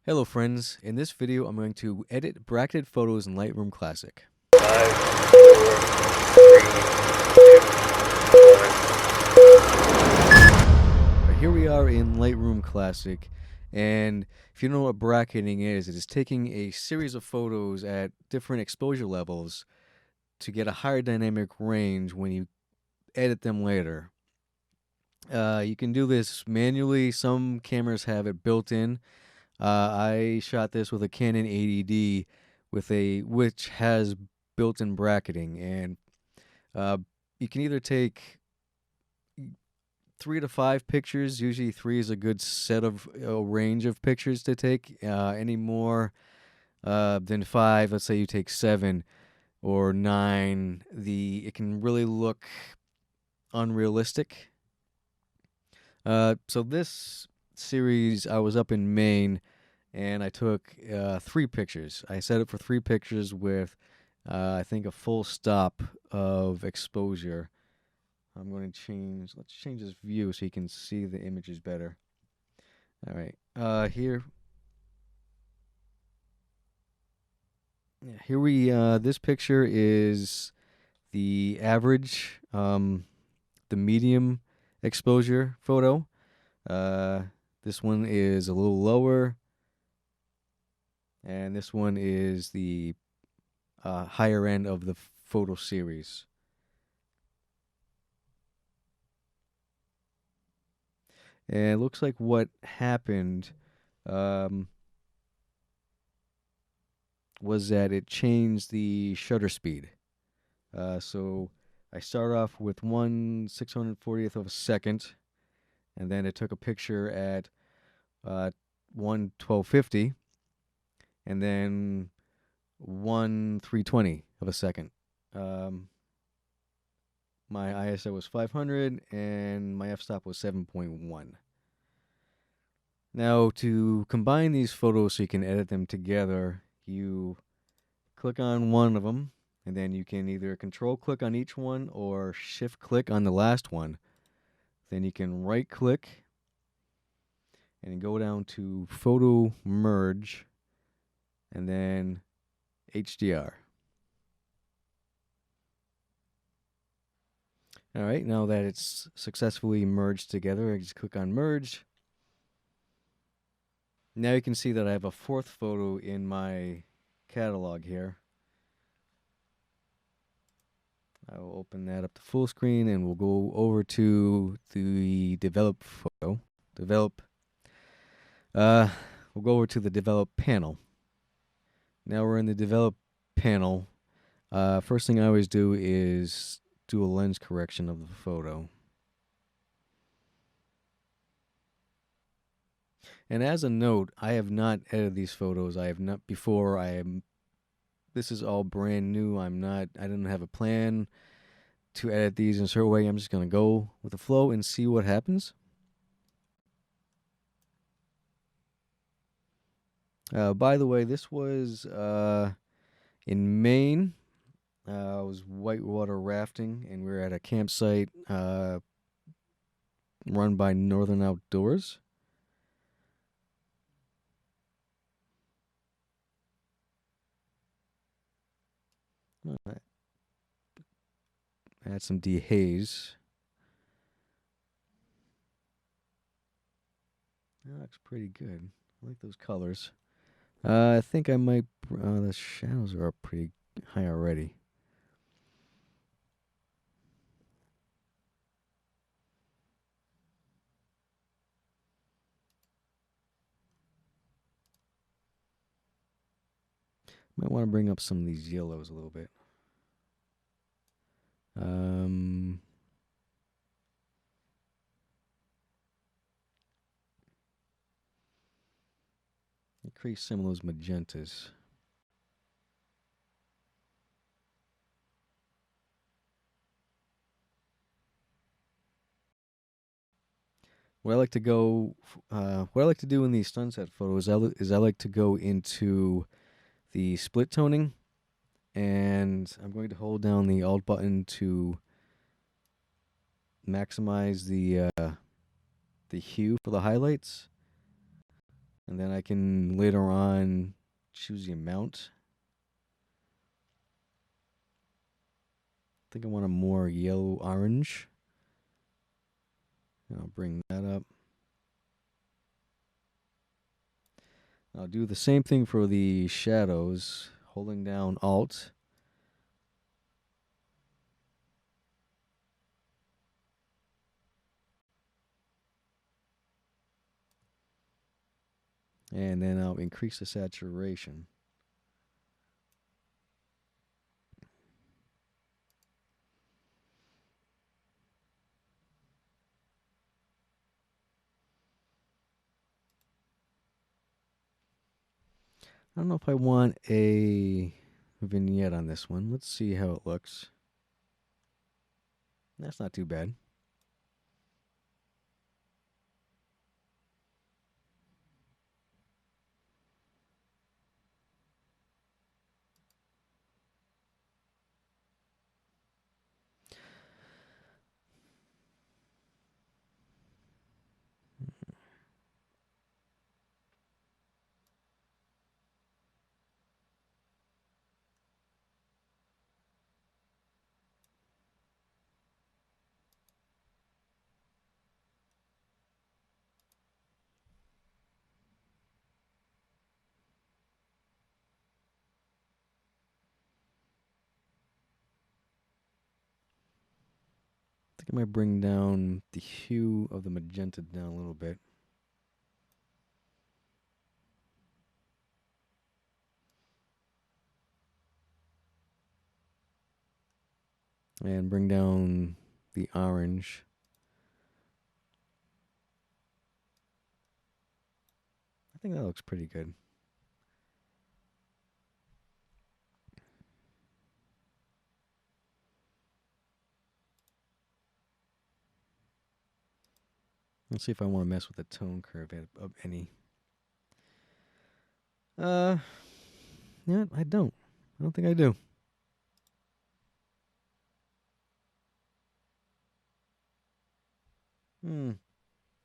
Hello friends, in this video I'm going to edit bracketed photos in Lightroom Classic. 5, 4, 3, 2, 1. Here we are in Lightroom Classic, and if you don't know what bracketing is, it is taking a series of photos at different exposure levels to get a higher dynamic range when you edit them later. You can do this manually. Some cameras have it built in. I shot this with a Canon 80D which has built-in bracketing, and you can either take 3 to 5 pictures. Usually 3 is a good set of range of pictures to take. Any more than 5, let's say you take 7 or 9, it can really look unrealistic. So this series, I was up in Maine, and I took 3 pictures. I set it for 3 pictures with, I think, a full stop of exposure. I'm going to let's change this view so you can see the images better. All right, here this picture is the average, the medium exposure photo. This one is a little lower, and this one is the higher end of the photo series. And it looks like what happened was that it changed the shutter speed. So I start off with 1/640th of a second, and then it took a picture at 1/1250, and then 1/320 of a second. My ISO was 500, and my f-stop was 7.1. Now, to combine these photos so you can edit them together, you click on one of them, and then you can either control-click on each one or shift-click on the last one. Then you can right-click and go down to Photo Merge, and then HDR. All right, now that it's successfully merged together, I just click on Merge. Now you can see that I have a 4th photo in my catalog here. I will open that up to full screen, and we'll go over to the Develop photo. We'll go over to the Develop panel. Now we're in the Develop panel. First thing I always do is do a lens correction of the photo. And as a note, I have not edited these photos. I have not before. This is all brand new. I didn't have a plan to edit these in a certain way. I'm just going to go with the flow and see what happens. By the way, this was in Maine. I was whitewater rafting, and we were at a campsite run by Northern Outdoors. Add some dehaze. That looks pretty good. I like those colors. I think I might. The shadows are up pretty high already. Might want to bring up some of these yellows a little bit. Increase some of those magentas. What I like to do in these sunset photos is I like to go into the split toning, and I'm going to hold down the Alt button to maximize the hue for the highlights. And then I can later on choose the amount. I think I want a more yellow-orange. I'll bring that up. I'll do the same thing for the shadows, holding down Alt. And then I'll increase the saturation. I don't know if I want a vignette on this one. Let's see how it looks. That's not too bad. I think I might bring down the hue of the magenta down a little bit. And bring down the orange. I think that looks pretty good. Let's see if I want to mess with the tone curve of any. Yeah, I don't. I don't think I do.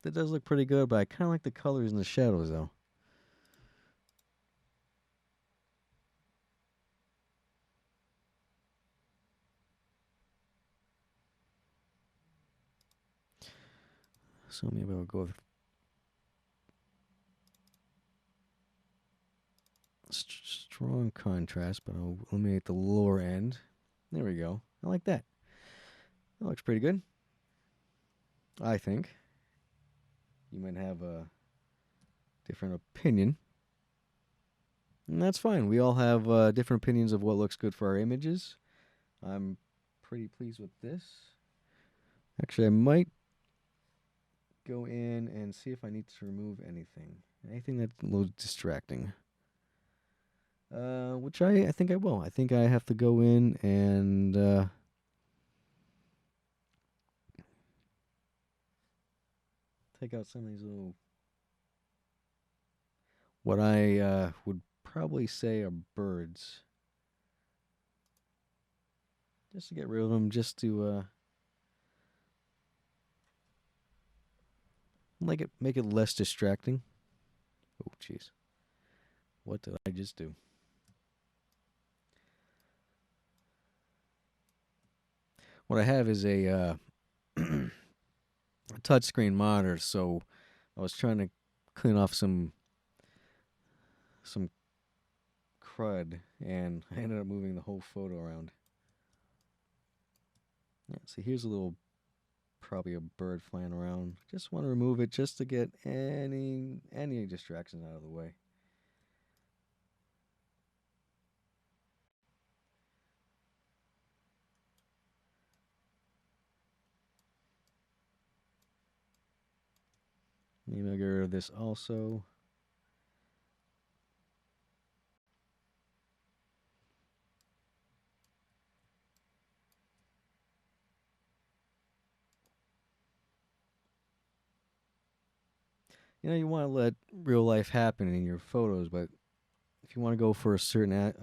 That does look pretty good, but I kind of like the colors and the shadows, though. So maybe I'll go with strong contrast, but I'll eliminate the lower end. There we go. I like that. That looks pretty good. I think. You might have a different opinion. And that's fine. We all have different opinions of what looks good for our images. I'm pretty pleased with this. Actually, I might go in and see if I need to remove anything. Anything that's a little distracting. Which I think I will. I think I have to go in and take out some of these little, what I would probably say are birds. Just to get rid of them, just to make it less distracting. Oh, jeez. What did I just do? What I have is a touchscreen monitor, so I was trying to clean off some crud, and I ended up moving the whole photo around. Yeah, so here's a little, probably a bird flying around. Just want to remove it just to get any distractions out of the way. Maybe I'll get rid of this also. You know, you want to let real life happen in your photos, but if you want to go for a certain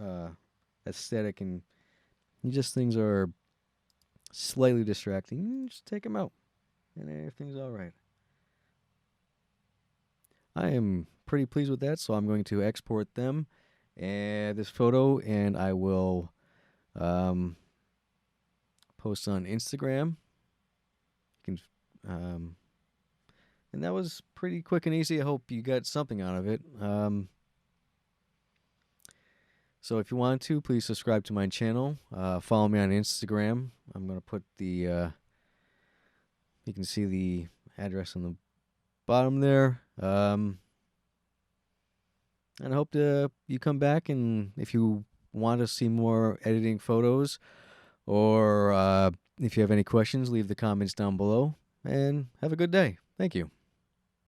aesthetic and things are slightly distracting, you just take them out, and everything's all right. I am pretty pleased with that, so I'm going to export them and this photo, and I will um, post on Instagram. You can, and that was pretty quick and easy. I hope you got something out of it. So if you want to, please subscribe to my channel. Follow me on Instagram. I'm going to put the, you can see the address on the bottom there. And I hope you come back, and if you want to see more editing photos, or if you have any questions, leave the comments down below, and have a good day. Thank you.